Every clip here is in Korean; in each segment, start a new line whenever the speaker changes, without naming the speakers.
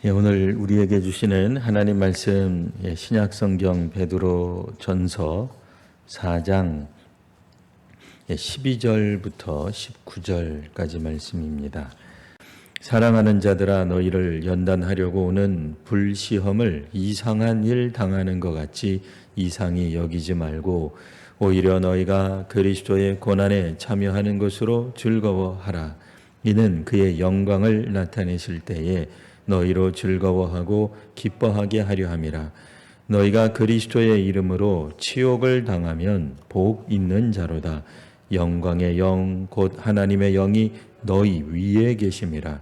오늘 우리에게 주시는 하나님 말씀 신약성경 베드로전서 4장 12절부터 19절까지 말씀입니다. 사랑하는 자들아, 너희를 연단하려고 오는 불시험을 이상한 일 당하는 것 같이 이상히 여기지 말고 오히려 너희가 그리스도의 고난에 참여하는 것으로 즐거워하라. 이는 그의 영광을 나타내실 때에 너희로 즐거워하고 기뻐하게 하려 함이라. 너희가 그리스도의 이름으로 치욕을 당하면 복 있는 자로다. 영광의 영 곧 하나님의 영이 너희 위에 계심이라.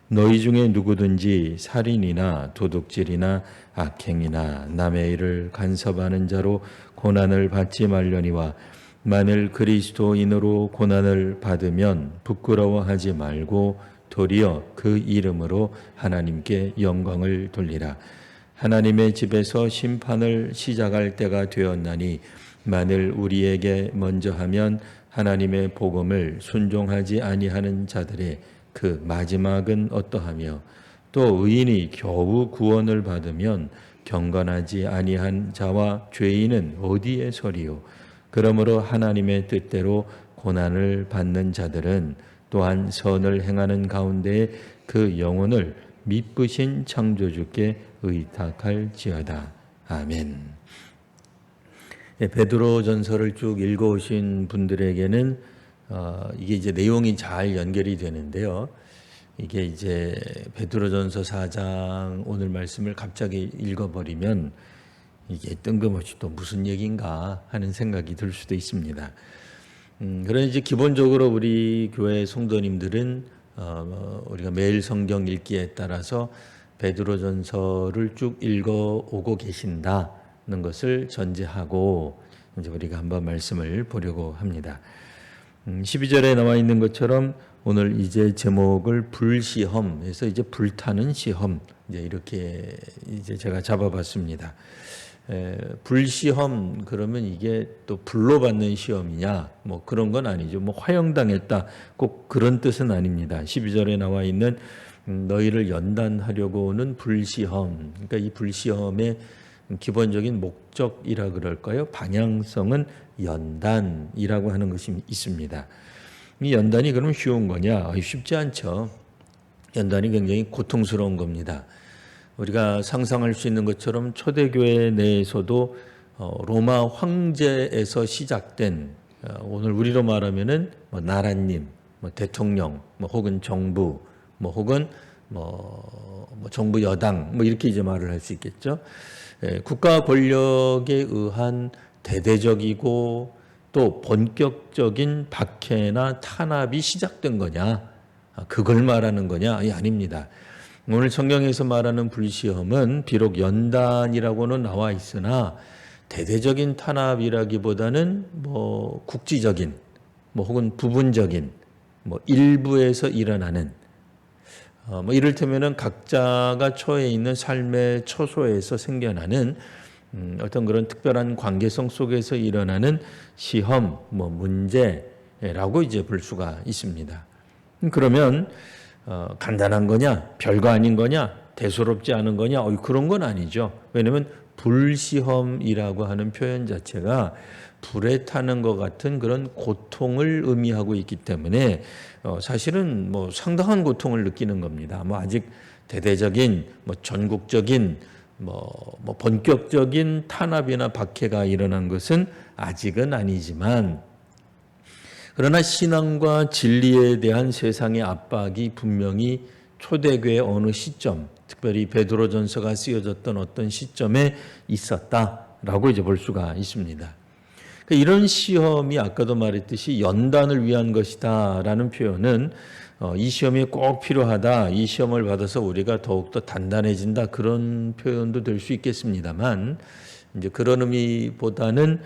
너희 중에 누구든지 살인이나 도둑질이나 악행이나 남의 일을 간섭하는 자로 고난을 받지 말려니와 만일 그리스도인으로 고난을 받으면 부끄러워하지 말고 도리어 그 이름으로 하나님께 영광을 돌리라. 하나님의 집에서 심판을 시작할 때가 되었나니 만일 우리에게 먼저 하면 하나님의 복음을 순종하지 아니하는 자들의 그 마지막은 어떠하며 또 의인이 겨우 구원을 받으면 경건하지 아니한 자와 죄인은 어디에 서리요. 그러므로 하나님의 뜻대로 고난을 받는 자들은 또한 선을 행하는 가운데 그 영혼을 미쁘신 창조주께 의탁할지어다. 아멘. 베드로전서를 쭉 읽어오신 분들에게는 이게 이제 내용이 잘 연결이 되는데요. 이게 이제 베드로전서 4장 오늘 말씀을 갑자기 읽어버리면 이게 뜬금없이 또 무슨 얘기인가 하는 생각이 들 수도 있습니다. 그러나 이제 기본적으로 우리 교회 성도님들은 우리가 매일 성경 읽기에 따라서 베드로전서를 쭉 읽어오고 계신다는 것을 전제하고 이제 우리가 한번 말씀을 보려고 합니다. 12절에 나와 있는 것처럼 오늘 이제 제목을 불시험에서 이제 불타는 시험 이제 이렇게 이제 제가 잡아봤습니다. 불시험 그러면 이게 또 불로 받는 시험이냐 뭐 그런 건 아니죠. 뭐 화형당했다 꼭 그런 뜻은 아닙니다. 12절에 나와 있는 너희를 연단하려고 오는 불시험, 그러니까 이 불시험의 기본적인 목적이라 그럴까요? 방향성은 연단이라고 하는 것이 있습니다. 이 연단이 그럼 쉬운 거냐? 쉽지 않죠. 연단이 굉장히 고통스러운 겁니다. 우리가 상상할 수 있는 것처럼 초대교회 내에서도 로마 황제에서 시작된 오늘 우리로 말하면은 뭐 나라님, 뭐 대통령, 뭐 혹은 정부, 뭐 혹은 뭐 정부 여당, 뭐 이렇게 이제 말을 할 수 있겠죠. 국가 권력에 의한 대대적이고 또 본격적인 박해나 탄압이 시작된 거냐? 그걸 말하는 거냐? 아닙니다. 오늘 성경에서 말하는 불시험은 비록 연단이라고는 나와 있으나 대대적인 탄압이라기보다는 뭐 국지적인, 뭐 혹은 부분적인, 뭐 일부에서 일어나는, 뭐 이를테면은 각자가 처해 있는 삶의 처소에서 생겨나는 어떤 그런 특별한 관계성 속에서 일어나는 시험, 뭐 문제라고 이제 볼 수가 있습니다. 그러면 간단한 거냐, 별거 아닌 거냐, 대수롭지 않은 거냐, 그런 건 아니죠. 왜냐하면 불시험이라고 하는 표현 자체가 불에 타는 것 같은 그런 고통을 의미하고 있기 때문에 사실은 뭐 상당한 고통을 느끼는 겁니다. 뭐 아직 대대적인, 뭐 전국적인, 뭐 본격적인 탄압이나 박해가 일어난 것은 아직은 아니지만, 그러나 신앙과 진리에 대한 세상의 압박이 분명히 초대교회 어느 시점, 특별히 베드로전서가 쓰여졌던 어떤 시점에 있었다라고 이제 볼 수가 있습니다. 이런 시험이 아까도 말했듯이 연단을 위한 것이다라는 표현은 이 시험이 꼭 필요하다, 이 시험을 받아서 우리가 더욱더 단단해진다, 그런 표현도 될 수 있겠습니다만, 이제 그런 의미보다는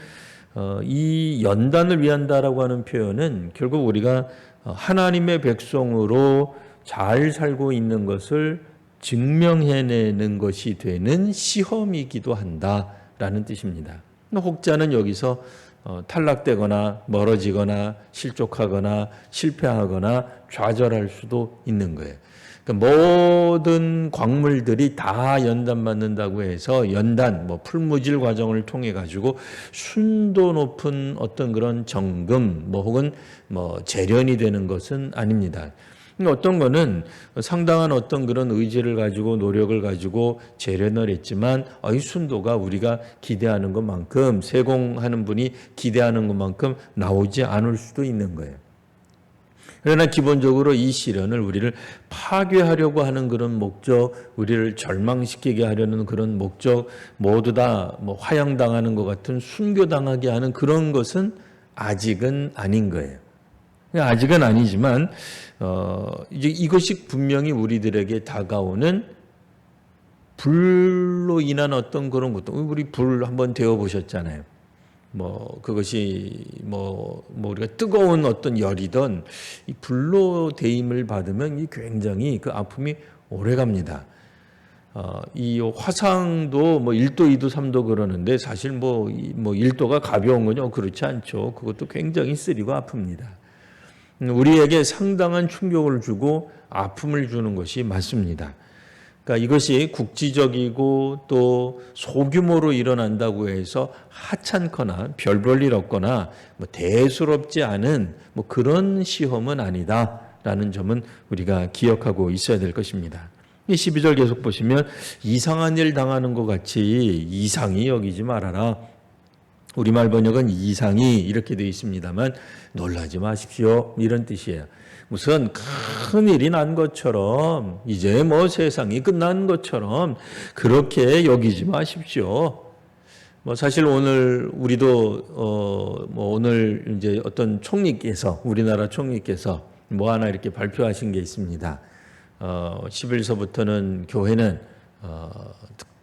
이 연단을 위한다라고 하는 표현은 결국 우리가 하나님의 백성으로 잘 살고 있는 것을 증명해내는 것이 되는 시험이기도 한다라는 뜻입니다. 혹자는 여기서 탈락되거나 멀어지거나 실족하거나 실패하거나 좌절할 수도 있는 거예요. 그러니까 모든 광물들이 다 연단받는다고 해서 연단, 뭐 풀무질 과정을 통해 가지고 순도 높은 어떤 그런 정금, 뭐 혹은 뭐 재련이 되는 것은 아닙니다. 어떤 거는 상당한 어떤 그런 의지를 가지고 노력을 가지고 재련을 했지만 이 순도가 우리가 기대하는 것만큼, 세공하는 분이 기대하는 것만큼 나오지 않을 수도 있는 거예요. 그러나 기본적으로 이 시련을 우리를 파괴하려고 하는 그런 목적, 우리를 절망시키게 하려는 그런 목적, 모두 다 뭐 화양당하는 것 같은 순교당하게 하는 그런 것은 아직은 아닌 거예요. 아직은 아니지만 이제 이것이 분명히 우리들에게 다가오는 불로 인한 어떤 그런 것도, 우리 불 한번 데워 보셨잖아요. 뭐 그것이 뭐 우리가 뜨거운 어떤 열이든 이 불로 대임을 받으면 이 굉장히 그 아픔이 오래 갑니다. 이 화상도 뭐 1도, 2도, 3도 그러는데 사실 뭐 1도가 가벼운 거냐? 그렇지 않죠. 그것도 굉장히 쓰리고 아픕니다. 우리에게 상당한 충격을 주고 아픔을 주는 것이 맞습니다. 그러니까 이것이 국지적이고 또 소규모로 일어난다고 해서 하찮거나 별 볼 일 없거나 뭐 대수롭지 않은 뭐 그런 시험은 아니다라는 점은 우리가 기억하고 있어야 될 것입니다. 이 12절 계속 보시면 이상한 일 당하는 것 같이 이상히 여기지 말아라. 우리말 번역은 이상이 이렇게 되어 있습니다만 놀라지 마십시오. 이런 뜻이에요. 무슨 큰 일이 난 것처럼 이제 뭐 세상이 끝난 것처럼 그렇게 여기지 마십시오. 뭐 사실 오늘 우리도 뭐 오늘 이제 어떤 총리께서 우리나라 총리께서 뭐 하나 이렇게 발표하신 게 있습니다. 10일서부터는 교회는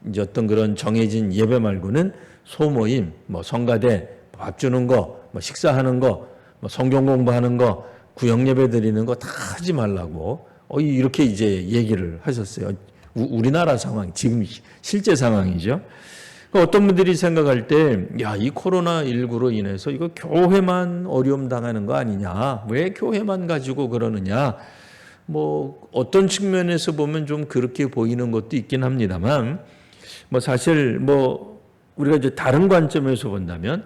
이제 어떤 그런 정해진 예배 말고는 소모임, 뭐 성가대, 밥 주는 거, 뭐 식사하는 거, 뭐 성경 공부하는 거, 구역 예배 드리는 거 다 하지 말라고 이렇게 이제 얘기를 하셨어요. 우리나라 상황, 지금 실제 상황이죠. 어떤 분들이 생각할 때, 야, 이 코로나19로 인해서 이거 교회만 어려움 당하는 거 아니냐? 왜 교회만 가지고 그러느냐? 뭐 어떤 측면에서 보면 좀 그렇게 보이는 것도 있긴 합니다만, 뭐 사실 뭐 우리가 이제 다른 관점에서 본다면,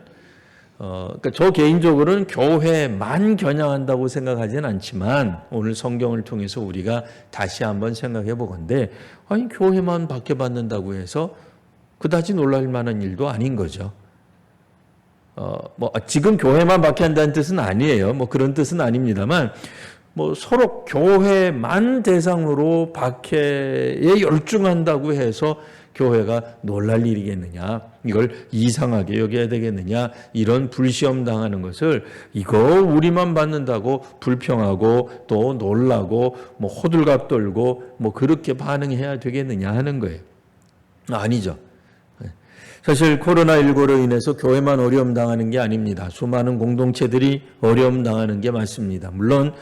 그러니까 저 개인적으로는 교회만 겨냥한다고 생각하지는 않지만 오늘 성경을 통해서 우리가 다시 한번 생각해 보건대, 아니 교회만 박해받는다고 해서 그다지 놀랄 만한 일도 아닌 거죠. 뭐 지금 교회만 박해한다는 뜻은 아니에요. 뭐 그런 뜻은 아닙니다만. 뭐 서로 교회만 대상으로 박해에 열중한다고 해서 교회가 놀랄 일이겠느냐, 이걸 이상하게 여겨야 되겠느냐, 이런 불시험 당하는 것을 이거 우리만 받는다고 불평하고 또 놀라고 뭐 호들갑 떨고 뭐 그렇게 반응해야 되겠느냐 하는 거예요. 아니죠. 사실 코로나19로 인해서 교회만 어려움 당하는 게 아닙니다. 수많은 공동체들이 어려움 당하는 게 맞습니다. 물론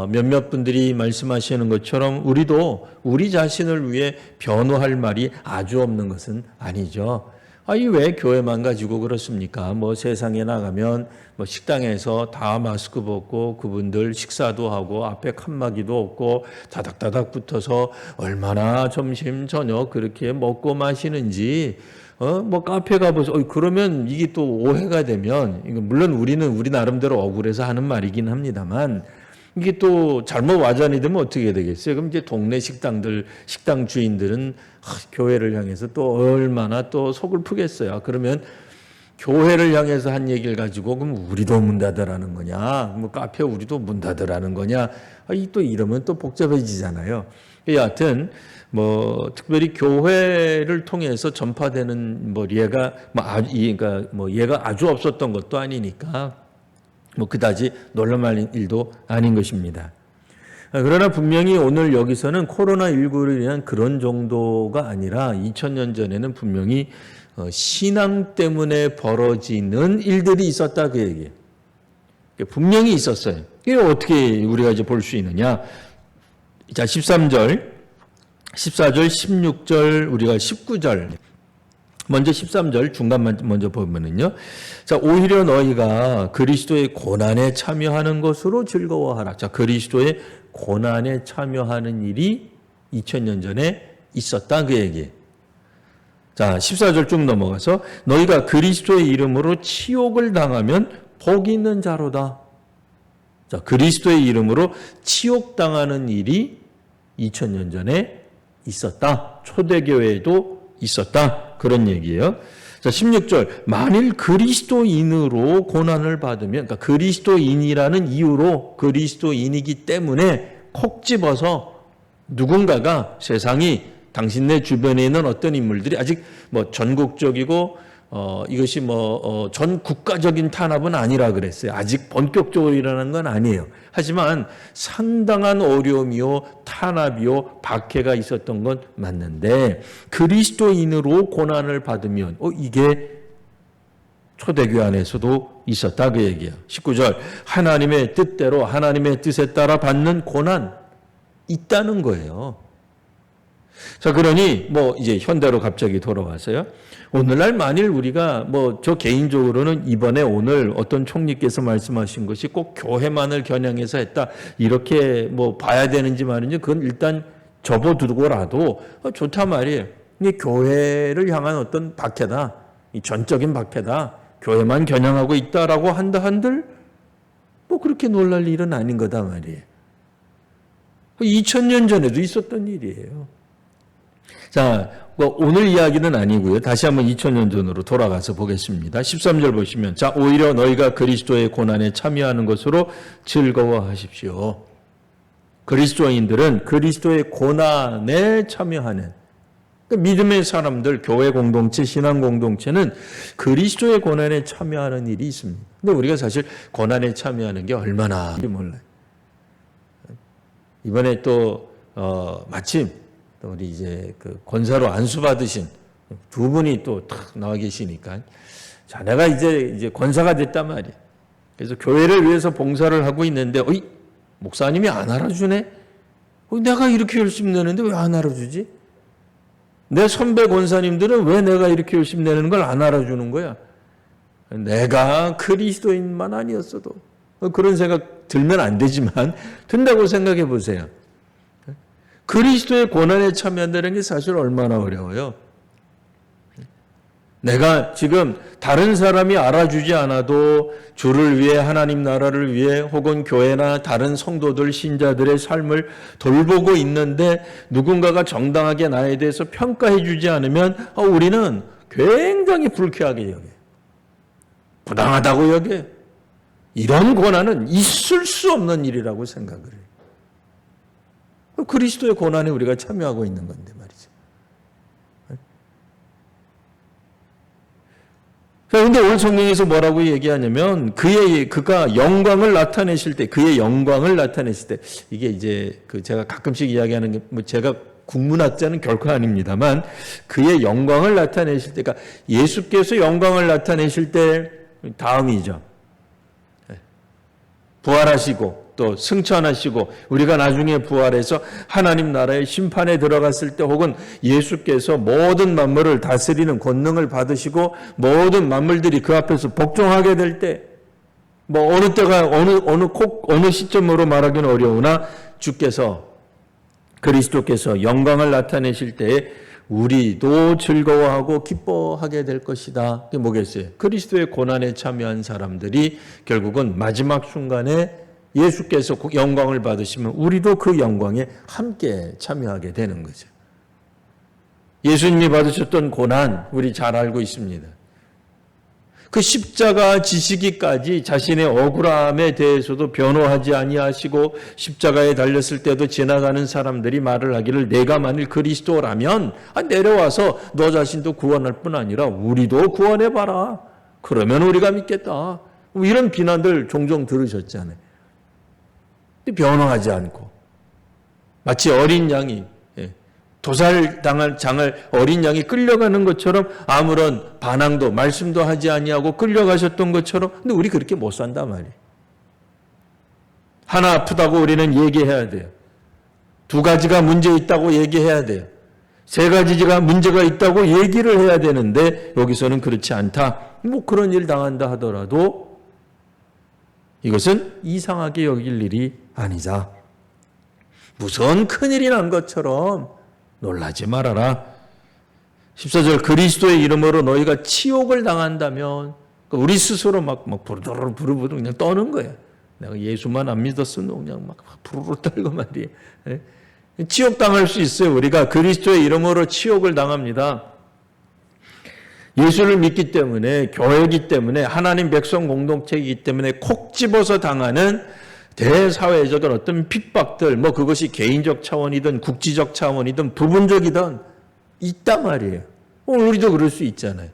몇몇 분들이 말씀하시는 것처럼 우리도 우리 자신을 위해 변호할 말이 아주 없는 것은 아니죠. 아니 왜 교회만 가지고 그렇습니까? 뭐 세상에 나가면 뭐 식당에서 다 마스크 벗고 그분들 식사도 하고 앞에 칸막이도 없고 다닥다닥 붙어서 얼마나 점심 저녁 그렇게 먹고 마시는지 뭐 카페 가보세요. 그러면 이게 또 오해가 되면, 물론 우리는 우리 나름대로 억울해서 하는 말이긴 합니다만, 이게 또 잘못 와전이 되면 어떻게 되겠어요? 그럼 이제 동네 식당들, 식당 주인들은 교회를 향해서 또 얼마나 또 속을 푸겠어요. 그러면 교회를 향해서 한 얘기를 가지고 그럼 우리도 문 닫으라는 거냐? 뭐 카페 우리도 문 닫으라는 거냐? 또 이러면 또 복잡해지잖아요. 여하튼 뭐 특별히 교회를 통해서 전파되는 뭐 예가 예가 아주 없었던 것도 아니니까 뭐 그다지 놀랄만한 일도 아닌 것입니다. 그러나 분명히 오늘 여기서는 코로나19로 인한 그런 정도가 아니라 2000년 전에는 분명히 신앙 때문에 벌어지는 일들이 있었다 그 얘기예요. 분명히 있었어요. 이게 어떻게 우리가 이제 볼 수 있느냐? 자, 13절, 14절, 16절, 우리가 19절. 먼저 13절 중간만 먼저 보면은요. 자, 오히려 너희가 그리스도의 고난에 참여하는 것으로 즐거워하라. 자, 그리스도의 고난에 참여하는 일이 2000년 전에 있었다 그 얘기예요. 자, 14절 쭉 넘어가서 너희가 그리스도의 이름으로 치욕을 당하면 복이 있는 자로다. 자, 그리스도의 이름으로 치욕당하는 일이 2000년 전에 있었다. 초대교회에도 있었다. 그런 얘기예요. 자, 16절 만일 그리스도인으로 고난을 받으면, 그러니까 그리스도인이라는 이유로 그리스도인이기 때문에 콕 집어서 누군가가 세상이 당신네 주변에 있는 어떤 인물들이 아직 뭐 전국적이고 이것이 전 국가적인 탄압은 아니라 그랬어요. 아직 본격적으로 일어나는 건 아니에요. 하지만 상당한 어려움이요, 탄압이요, 박해가 있었던 건 맞는데 그리스도인으로 고난을 받으면 이게 초대교회 안에서도 있었다 그 얘기예요. 19절 하나님의 뜻대로 하나님의 뜻에 따라 받는 고난 있다는 거예요. 자, 그러니 이제 현대로 갑자기 돌아와서요. 오늘날 만일 우리가 저 개인적으로는 이번에 오늘 어떤 총리께서 말씀하신 것이 꼭 교회만을 겨냥해서 했다 이렇게 봐야 되는지 말인지 그건 일단 접어두고라도 좋단 말이에요. 이게 교회를 향한 어떤 박해다, 이 전적인 박해다, 교회만 겨냥하고 있다라고 한다 한들 그렇게 놀랄 일은 아닌 거다 말이에요. 2000년 전에도 있었던 일이에요. 자, 오늘 이야기는 아니고요. 다시 한번 2000년 전으로 돌아가서 보겠습니다. 13절 보시면 자, 오히려 너희가 그리스도의 고난에 참여하는 것으로 즐거워하십시오. 그리스도인들은 그리스도의 고난에 참여하는 믿음의 사람들, 교회 공동체, 신앙 공동체는 그리스도의 고난에 참여하는 일이 있습니다. 근데 우리가 사실 고난에 참여하는 게 얼마나 몰라요. 이번에 또 마침 또 우리 이제 그 권사로 안수 받으신 두 분이 또 탁 나와 계시니까 자, 내가 이제 권사가 됐단 말이에요. 그래서 교회를 위해서 봉사를 하고 있는데 목사님이 안 알아주네? 내가 이렇게 열심히 내는데 왜 안 알아주지? 내 선배 권사님들은 왜 내가 이렇게 열심히 내는 걸 안 알아주는 거야? 내가 그리스도인만 아니었어도 그런 생각 들면 안 되지만 든다고 생각해 보세요. 그리스도의 고난에 참여한다는 게 사실 얼마나 어려워요. 내가 지금 다른 사람이 알아주지 않아도 주를 위해 하나님 나라를 위해 혹은 교회나 다른 성도들 신자들의 삶을 돌보고 있는데 누군가가 정당하게 나에 대해서 평가해 주지 않으면 우리는 굉장히 불쾌하게 여겨요. 부당하다고 여겨요. 이런 고난은 있을 수 없는 일이라고 생각을 해요. 그리스도의 고난에 우리가 참여하고 있는 건데 말이죠. 그런데 오늘 성경에서 뭐라고 얘기하냐면 그가 영광을 나타내실 때, 그의 영광을 나타내실 때, 이게 이제 제가 가끔씩 이야기하는 게 제가 국문학자는 결코 아닙니다만 그의 영광을 나타내실 때, 그러니까 예수께서 영광을 나타내실 때 다음이죠. 부활하시고 또 승천하시고 우리가 나중에 부활해서 하나님 나라의 심판에 들어갔을 때 혹은 예수께서 모든 만물을 다스리는 권능을 받으시고 모든 만물들이 그 앞에서 복종하게 될 때 어느 때가 어느 시점으로 말하기는 어려우나 그리스도께서 영광을 나타내실 때에 우리도 즐거워하고 기뻐하게 될 것이다. 그게 뭐겠어요? 그리스도의 고난에 참여한 사람들이 결국은 마지막 순간에 예수께서 영광을 받으시면 우리도 그 영광에 함께 참여하게 되는 거죠. 예수님이 받으셨던 고난 우리 잘 알고 있습니다. 그 십자가 지시기까지 자신의 억울함에 대해서도 변호하지 아니하시고 십자가에 달렸을 때도 지나가는 사람들이 말을 하기를 내가 만일 그리스도라면 내려와서 너 자신도 구원할 뿐 아니라 우리도 구원해봐라. 그러면 우리가 믿겠다. 이런 비난들 종종 들으셨잖아요. 변호하지 않고 마치 어린 양이 도살당할 장을 어린 양이 끌려가는 것처럼 아무런 반항도 말씀도 하지 아니하고 끌려가셨던 것처럼 근데 우리 그렇게 못 산단 말이에요. 하나 아프다고 우리는 얘기해야 돼요. 두 가지가 문제 있다고 얘기해야 돼요. 세 가지가 문제가 있다고 얘기를 해야 되는데 여기서는 그렇지 않다. 그런 일 당한다 하더라도 이것은 이상하게 여길 일이 아니자. 무서운 큰일이 난 것처럼 놀라지 말아라. 14절 그리스도의 이름으로 너희가 치욕을 당한다면 우리 스스로 막 부르부르 그냥 떠는 거야. 내가 예수만 안 믿었으면 그냥 막 부르르 떨고 말이에요. 치욕당할 수 있어요. 우리가 그리스도의 이름으로 치욕을 당합니다. 예수를 믿기 때문에, 교회이기 때문에, 하나님 백성 공동체이기 때문에 콕 집어서 당하는 대사회적인 어떤 핍박들, 뭐 그것이 개인적 차원이든 국지적 차원이든 부분적이든 있단 말이에요. 우리도 그럴 수 있잖아요.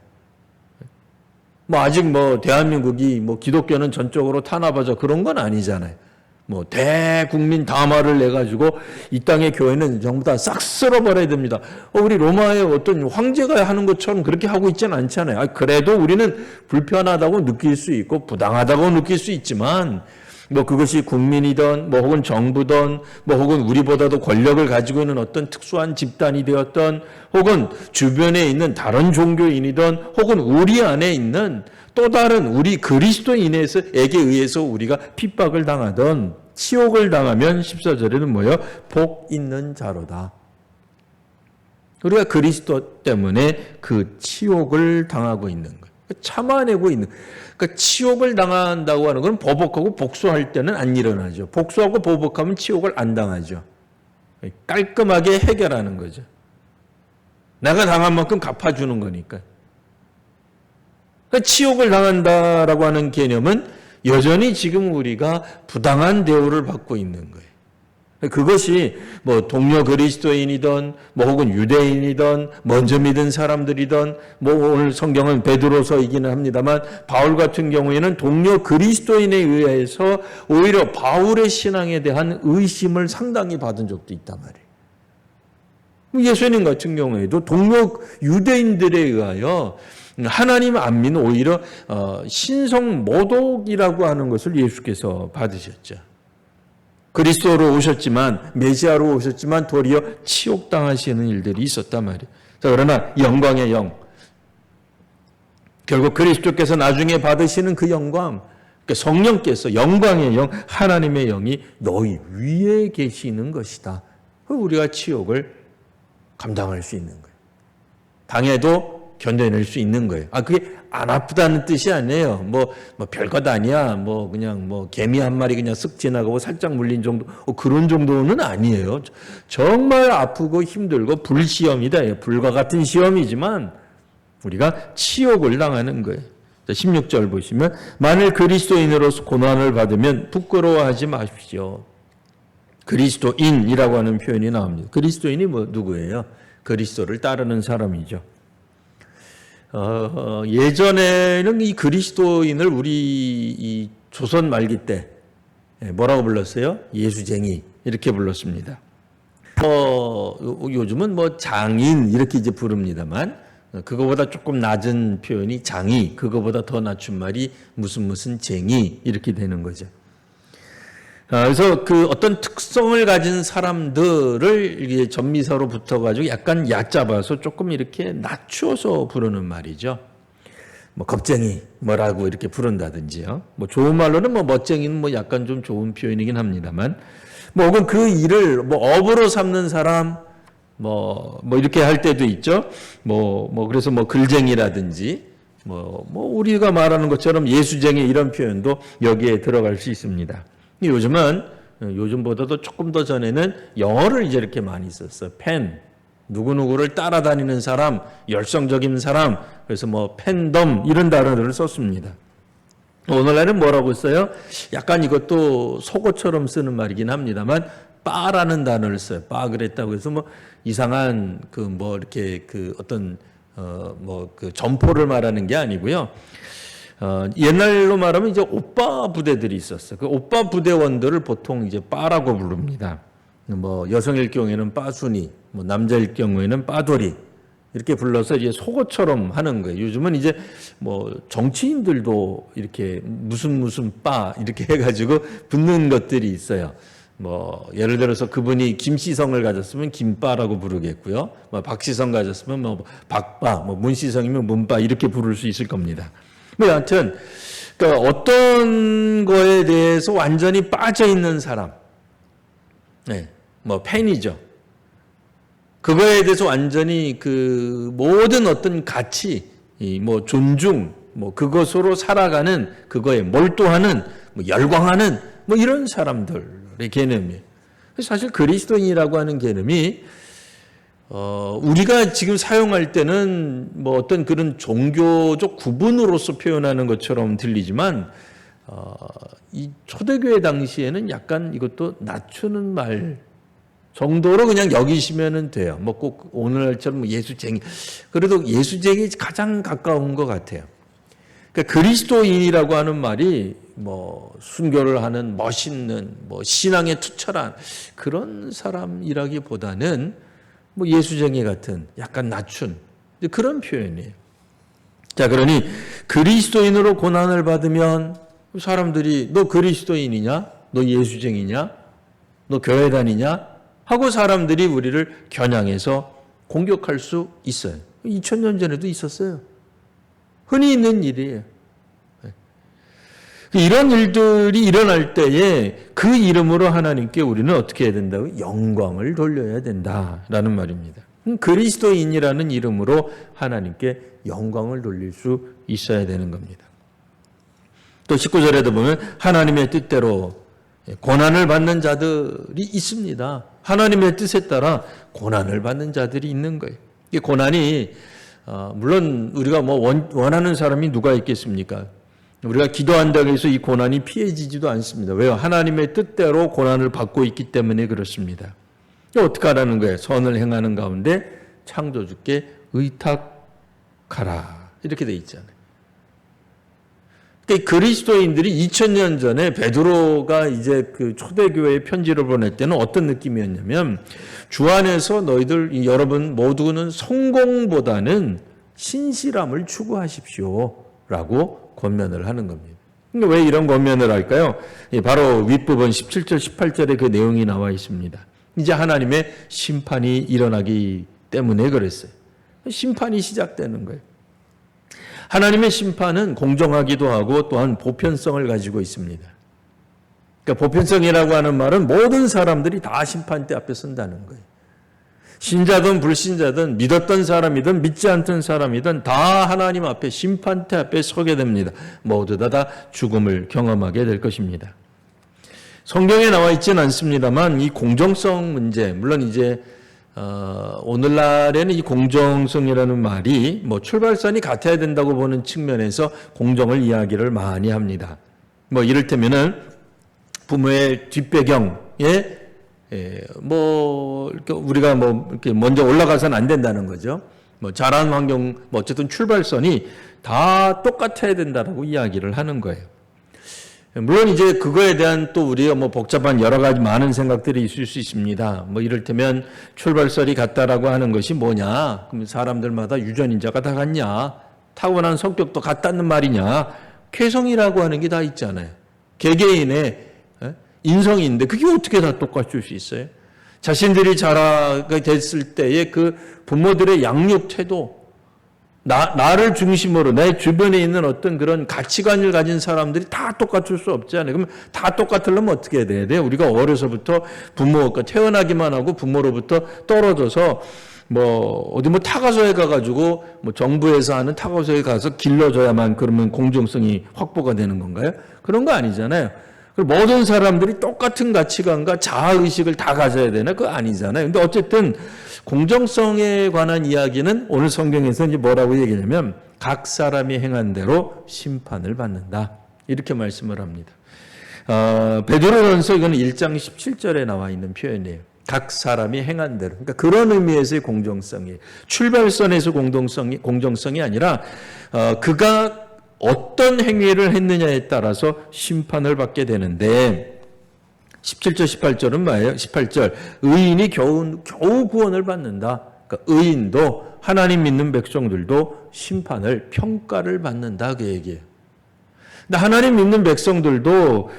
뭐 아직 뭐 대한민국이 뭐 기독교는 전적으로 탄압하자 그런 건 아니잖아요. 뭐 대국민 담화를 내가지고 이 땅의 교회는 전부 다 싹 쓸어버려야 됩니다. 우리 로마의 어떤 황제가 하는 것처럼 그렇게 하고 있지는 않잖아요. 그래도 우리는 불편하다고 느낄 수 있고 부당하다고 느낄 수 있지만 뭐 그것이 국민이든 뭐 혹은 정부든 뭐 혹은 우리보다도 권력을 가지고 있는 어떤 특수한 집단이 되었던 혹은 주변에 있는 다른 종교인이든 혹은 우리 안에 있는 또 다른 우리 그리스도인에게 의해서 우리가 핍박을 당하던 치욕을 당하면 14절에는 뭐예요? 복 있는 자로다. 우리가 그리스도 때문에 그 치욕을 당하고 있는 거예요. 참아내고 있는 거예요. 그러니까 치욕을 당한다고 하는 건 보복하고 복수할 때는 안 일어나죠. 복수하고 보복하면 치욕을 안 당하죠. 깔끔하게 해결하는 거죠. 내가 당한 만큼 갚아주는 거니까. 그러니까 치욕을 당한다라고 하는 개념은 여전히 지금 우리가 부당한 대우를 받고 있는 거예요. 그것이 뭐 동료 그리스도인이든 뭐 혹은 유대인이든 먼저 믿은 사람들이든 뭐 오늘 성경은 베드로서이기는 합니다만 바울 같은 경우에는 동료 그리스도인에 의해서 오히려 바울의 신앙에 대한 의심을 상당히 받은 적도 있단 말이에요. 예수님 같은 경우에도 동료 유대인들에 의하여 하나님 안 믿는 오히려 신성 모독이라고 하는 것을 예수께서 받으셨죠. 그리스도로 오셨지만 메시아로 오셨지만 도리어 치욕당하시는 일들이 있었단 말이에요. 자, 그러나 영광의 영, 결국 그리스도께서 나중에 받으시는 그 영광, 그러니까 성령께서 영광의 영, 하나님의 영이 너희 위에 계시는 것이다. 우리가 치욕을 감당할 수 있는 거예요. 당해도 견뎌낼 수 있는 거예요. 그게 안 아프다는 뜻이 아니에요. 뭐 별것 아니야. 그냥 개미 한 마리 그냥 쓱 지나가고 살짝 물린 정도, 그런 정도는 아니에요. 정말 아프고 힘들고 불시험이다. 불과 같은 시험이지만 우리가 치욕을 당하는 거예요. 16절 보시면 만일 그리스도인으로서 고난을 받으면 부끄러워하지 마십시오. 그리스도인이라고 하는 표현이 나옵니다. 그리스도인이 누구예요? 그리스도를 따르는 사람이죠. 예전에는 이 그리스도인을 우리 이 조선 말기 때 뭐라고 불렀어요? 예수쟁이 이렇게 불렀습니다. 요즘은 장인 이렇게 이제 부릅니다만 그거보다 조금 낮은 표현이 장이, 그거보다 더 낮춘 말이 무슨 쟁이 이렇게 되는 거죠. 그래서 그 어떤 특성을 가진 사람들을 이게 전미사로 붙어가지고 약간 얕잡아서 조금 이렇게 낮추어서 부르는 말이죠. 겁쟁이 뭐라고 이렇게 부른다든지요. 좋은 말로는 멋쟁이는 약간 좀 좋은 표현이긴 합니다만, 혹은 그 일을 업으로 삼는 사람, 이렇게 할 때도 있죠. 그래서 글쟁이라든지, 우리가 말하는 것처럼 예수쟁이 이런 표현도 여기에 들어갈 수 있습니다. 요즘보다도 조금 더 전에는 영어를 이제 이렇게 많이 썼어요. 팬, 누구누구를 따라다니는 사람, 열성적인 사람, 그래서 팬덤 이런 단어들을 썼습니다. 오늘날은 뭐라고 써요? 약간 이것도 속어처럼 쓰는 말이긴 합니다만 빠라는 단어를 써요. 빠 그랬다고 해서 이상한 이렇게 어떤 점포를 말하는 게 아니고요. 옛날로 말하면 이제 오빠 부대들이 있었어요. 그 오빠 부대원들을 보통 이제 빠라고 부릅니다. 여성일 경우에는 빠순이, 남자일 경우에는 빠돌이 이렇게 불러서 이제 속어처럼 하는 거예요. 요즘은 이제 정치인들도 이렇게 무슨 빠 이렇게 해가지고 붙는 것들이 있어요. 예를 들어서 그분이 김시성을 가졌으면 김빠라고 부르겠고요. 박시성 가졌으면 박빠, 문시성이면 문빠 이렇게 부를 수 있을 겁니다. 여하튼 그러니까 어떤 거에 대해서 완전히 빠져 있는 사람, 뭐 팬이죠. 그거에 대해서 완전히 그 모든 어떤 가치, 뭐 존중, 뭐 그것으로 살아가는, 그거에 몰두하는, 뭐 열광하는 뭐 이런 사람들의 개념이에요. 사실 그리스도인이라고 하는 개념이 우리가 지금 사용할 때는 뭐 어떤 그런 종교적 구분으로서 표현하는 것처럼 들리지만 이 초대교회 당시에는 약간 이것도 낮추는 말 정도로 그냥 여기시면 돼요. 뭐 꼭 오늘날처럼 뭐 예수쟁이, 그래도 예수쟁이 가장 가까운 것 같아요. 그러니까 그리스도인이라고 하는 말이 뭐 순교를 하는 멋있는 뭐 신앙에 투철한 그런 사람이라기보다는 뭐 예수쟁이 같은 약간 낮춘 그런 표현이에요. 자, 그러니 그리스도인으로 고난을 받으면 사람들이 너 그리스도인이냐? 너 예수쟁이냐? 너 교회 다니냐? 하고 사람들이 우리를 겨냥해서 공격할 수 있어요. 2000년 전에도 있었어요. 흔히 있는 일이에요. 이런 일들이 일어날 때에 그 이름으로 하나님께 우리는 어떻게 해야 된다고? 영광을 돌려야 된다라는 말입니다. 그리스도인이라는 이름으로 하나님께 영광을 돌릴 수 있어야 되는 겁니다. 또 19절에도 보면 하나님의 뜻대로 고난을 받는 자들이 있습니다. 하나님의 뜻에 따라 고난을 받는 자들이 있는 거예요. 이 고난이 물론 우리가 뭐 원하는 사람이 누가 있겠습니까? 우리가 기도한다고 해서 이 고난이 피해지지도 않습니다. 왜요? 하나님의 뜻대로 고난을 받고 있기 때문에 그렇습니다. 어떻게 하라는 거예요? 선을 행하는 가운데 창조주께 의탁하라. 이렇게 돼 있잖아요. 그러니까 그리스도인들이 2000년 전에 베드로가 이제 그 초대교회에 편지를 보낼 때는 어떤 느낌이었냐면 주 안에서 너희들 여러분 모두는 성공보다는 신실함을 추구하십시오라고 권면을 하는 겁니다. 그러니까 왜 이런 권면을 할까요? 바로 윗부분 17절 18절에 그 내용이 나와 있습니다. 이제 하나님의 심판이 일어나기 때문에 그랬어요. 심판이 시작되는 거예요. 하나님의 심판은 공정하기도 하고 또한 보편성을 가지고 있습니다. 그러니까 보편성이라고 하는 말은 모든 사람들이 다 심판대 앞에 선다는 거예요. 신자든 불신자든 믿었던 사람이든 믿지 않던 사람이든 다 하나님 앞에 심판대 앞에 서게 됩니다. 모두 다 죽음을 경험하게 될 것입니다. 성경에 나와 있지는 않습니다만 이 공정성 문제, 물론 이제 오늘날에는 이 공정성이라는 말이 뭐 출발선이 같아야 된다고 보는 측면에서 공정을 이야기를 많이 합니다. 뭐 이를테면은 부모의 뒷배경에 뭐 이렇게 우리가 뭐 이렇게 먼저 올라가서는 안 된다는 거죠. 뭐 자란 환경, 뭐 어쨌든 출발선이 다 똑같아야 된다라고 이야기를 하는 거예요. 물론 이제 그거에 대한 또 우리가 뭐 복잡한 여러 가지 많은 생각들이 있을 수 있습니다. 뭐 이를테면 출발선이 같다라고 하는 것이 뭐냐? 그럼 사람들마다 유전인자가 다 같냐? 타고난 성격도 같다는 말이냐? 개성이라고 하는 게 다 있잖아요. 개개인의 인성인데 그게 어떻게 다 똑같을 수 있어요? 자신들이 자라게 됐을 때의 그 부모들의 양육 태도, 나를 중심으로 내 주변에 있는 어떤 그런 가치관을 가진 사람들이 다 똑같을 수 없잖아요. 그럼 다 똑같으려면 어떻게 해야 돼요? 우리가 어려서부터 부모가 태어나기만 하고 부모로부터 떨어져서 뭐 어디 뭐 타가소에 가가지고 뭐 정부에서 하는 타가소에 가서 길러줘야만 그러면 공정성이 확보가 되는 건가요? 그런 거 아니잖아요. 모든 사람들이 똑같은 가치관과 자아의식을 다 가져야 되나? 그거 아니잖아요. 근데 어쨌든 공정성에 관한 이야기는 오늘 성경에서 이제 뭐라고 얘기하냐면 각 사람이 행한 대로 심판을 받는다. 이렇게 말씀을 합니다. 베드로전서 이거는 1장 17절에 나와 있는 표현이에요. 각 사람이 행한 대로. 그러니까 그런 의미에서의 공정성이에요. 출발선에서 공정성이 아니라 그가 어떤 행위를 했느냐에 따라서 심판을 받게 되는데 17절 18절은 뭐예요? 18절 의인이 겨우 구원을 받는다. 그러니까 의인도 하나님 믿는 백성들도 심판을 평가를 받는다 그 얘기예요. 근데 하나님 믿는 백성들도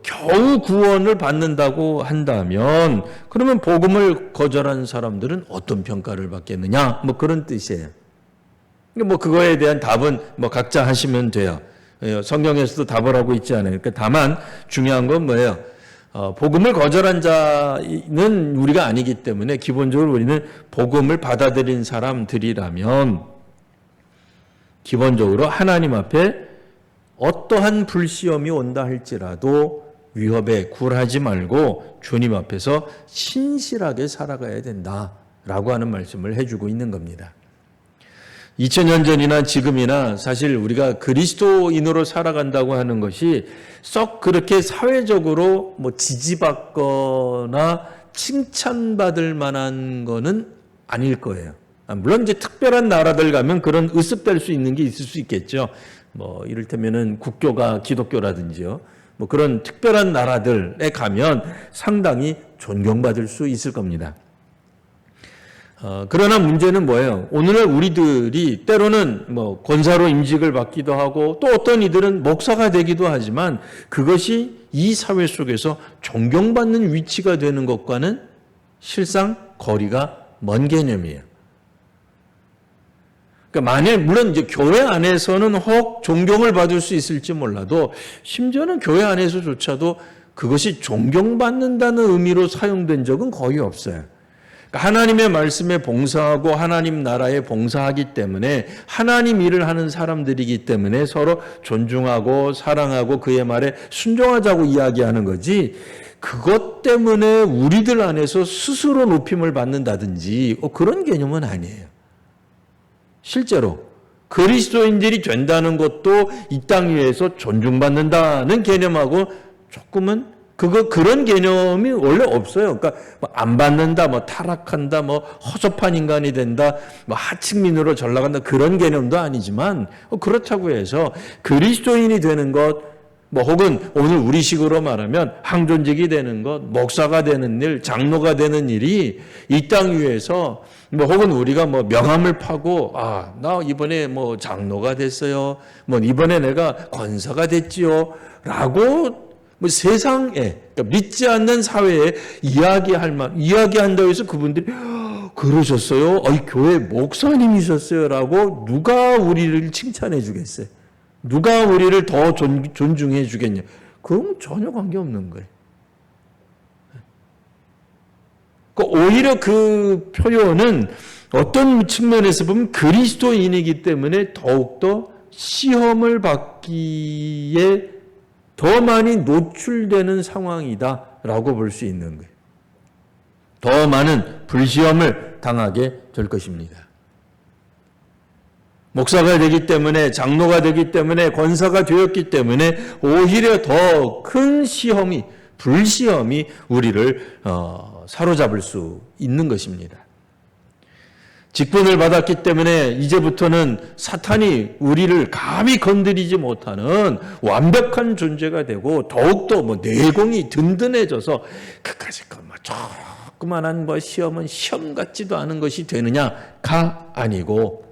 겨우 구원을 받는다고 한다면 그러면 복음을 거절한 사람들은 어떤 평가를 받겠느냐? 뭐 그런 뜻이에요. 뭐 그거에 대한 답은 뭐 각자 하시면 돼요. 성경에서도 답을 하고 있지 않아요. 그러니까 다만 중요한 건 뭐예요? 복음을 거절한 자는 우리가 아니기 때문에 기본적으로 우리는 복음을 받아들인 사람들이라면 기본적으로 하나님 앞에 어떠한 불시험이 온다 할지라도 위협에 굴하지 말고 주님 앞에서 신실하게 살아가야 된다라고 하는 말씀을 해주고 있는 겁니다. 2000년 전이나 지금이나 사실 우리가 그리스도인으로 살아간다고 하는 것이 썩 그렇게 사회적으로 뭐 지지받거나 칭찬받을 만한 거는 아닐 거예요. 물론 이제 특별한 나라들 가면 그런 의습될 수 있는 게 있을 수 있겠죠. 뭐 이를테면은 국교가 기독교라든지요. 뭐 그런 특별한 나라들에 가면 상당히 존경받을 수 있을 겁니다. 그러나 문제는 뭐예요? 오늘날 우리들이 때로는 뭐 권사로 임직을 받기도 하고 또 어떤 이들은 목사가 되기도 하지만 그것이 이 사회 속에서 존경받는 위치가 되는 것과는 실상 거리가 먼 개념이에요. 그러니까 만일 물론 이제 교회 안에서는 혹 존경을 받을 수 있을지 몰라도 심지어는 교회 안에서조차도 그것이 존경받는다는 의미로 사용된 적은 거의 없어요. 그러니까 하나님의 말씀에 봉사하고 하나님 나라에 봉사하기 때문에 하나님 일을 하는 사람들이기 때문에 서로 존중하고 사랑하고 그의 말에 순종하자고 이야기하는 거지 그것 때문에 우리들 안에서 스스로 높임을 받는다든지 그런 개념은 아니에요. 실제로 그리스도인들이 된다는 것도 이 땅 위에서 존중받는다는 개념하고 조금은 그런 개념이 원래 없어요. 그러니까 안 받는다, 타락한다, 허접한 인간이 된다, 하층민으로 전락한다 그런 개념도 아니지만 그렇다고 해서 그리스도인이 되는 것, 혹은 오늘 우리식으로 말하면 항존직이 되는 것, 목사가 되는 일, 장로가 되는 일이 이 땅 위에서 혹은 우리가 명함을 파고 나 이번에 장로가 됐어요. 이번에 내가 권사가 됐지요. 라고 세상에 그러니까 믿지 않는 사회에 이야기한다고 해서 그분들이 그러셨어요? 교회 목사님이셨어요? 라고 누가 우리를 칭찬해 주겠어요? 누가 우리를 더 존중해 주겠냐? 그건 전혀 관계없는 거예요. 오히려 그 표현은 어떤 측면에서 보면 그리스도인이기 때문에 더욱더 시험을 받기에 더 많이 노출되는 상황이다라고 볼 수 있는 거예요. 더 많은 불시험을 당하게 될 것입니다. 목사가 되기 때문에 장로가 되기 때문에 권사가 되었기 때문에 오히려 더 큰 불시험이 우리를 사로잡을 수 있는 것입니다. 직분을 받았기 때문에 이제부터는 사탄이 우리를 감히 건드리지 못하는 완벽한 존재가 되고 더욱더 내공이 든든해져서 그까짓 조그만한 시험은 시험 같지도 않은 것이 되느냐가 아니고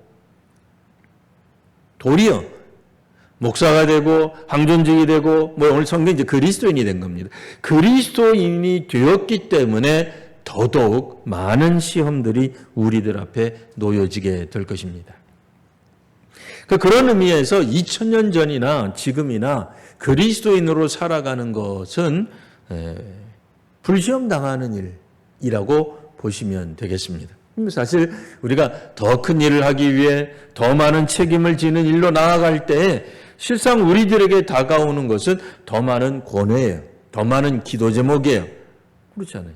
도리어 목사가 되고 항존직이 되고 오늘 성경 이제 그리스도인이 된 겁니다. 그리스도인이 되었기 때문에 더더욱 많은 시험들이 우리들 앞에 놓여지게 될 것입니다. 그런 의미에서 2000년 전이나 지금이나 그리스도인으로 살아가는 것은 불시험 당하는 일이라고 보시면 되겠습니다. 사실 우리가 더 큰 일을 하기 위해 더 많은 책임을 지는 일로 나아갈 때 실상 우리들에게 다가오는 것은 더 많은 권회예요. 더 많은 기도 제목이에요. 그렇지 않아요?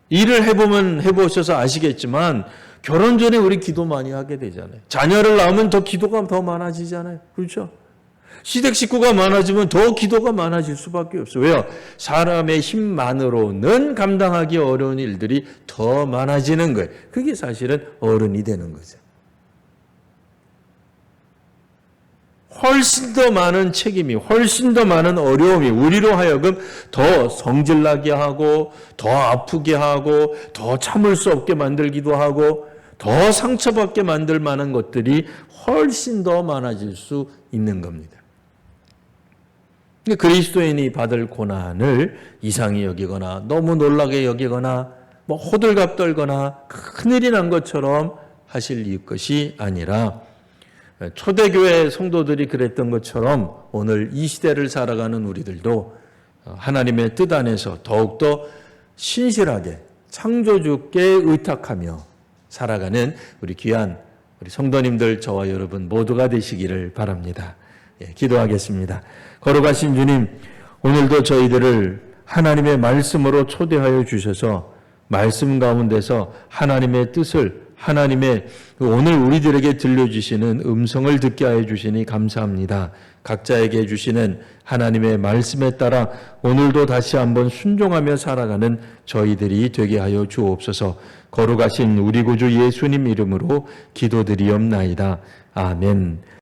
일을 해보셔서 아시겠지만 결혼 전에 우리 기도 많이 하게 되잖아요. 자녀를 낳으면 더 기도가 더 많아지잖아요. 그렇죠? 시댁 식구가 많아지면 더 기도가 많아질 수밖에 없어요. 왜요? 사람의 힘만으로는 감당하기 어려운 일들이 더 많아지는 거예요. 그게 사실은 어른이 되는 거죠. 훨씬 더 많은 책임이, 훨씬 더 많은 어려움이 우리로 하여금 더 성질나게 하고, 더 아프게 하고, 더 참을 수 없게 만들기도 하고, 더 상처받게 만들 만한 것들이 훨씬 더 많아질 수 있는 겁니다. 그리스도인이 받을 고난을 이상히 여기거나 너무 놀라게 여기거나 호들갑 떨거나 큰일이 난 것처럼 하실 것이 아니라 초대교회 성도들이 그랬던 것처럼 오늘 이 시대를 살아가는 우리들도 하나님의 뜻 안에서 더욱더 신실하게 창조주께 의탁하며 살아가는 우리 귀한 우리 성도님들 저와 여러분 모두가 되시기를 바랍니다. 기도하겠습니다. 거룩하신 주님, 오늘도 저희들을 하나님의 말씀으로 초대하여 주셔서 말씀 가운데서 하나님의 뜻을, 하나님의 오늘 우리들에게 들려주시는 음성을 듣게 하여 주시니 감사합니다. 각자에게 주시는 하나님의 말씀에 따라 오늘도 다시 한번 순종하며 살아가는 저희들이 되게 하여 주옵소서. 거룩하신 우리 구주 예수님 이름으로 기도드리옵나이다. 아멘.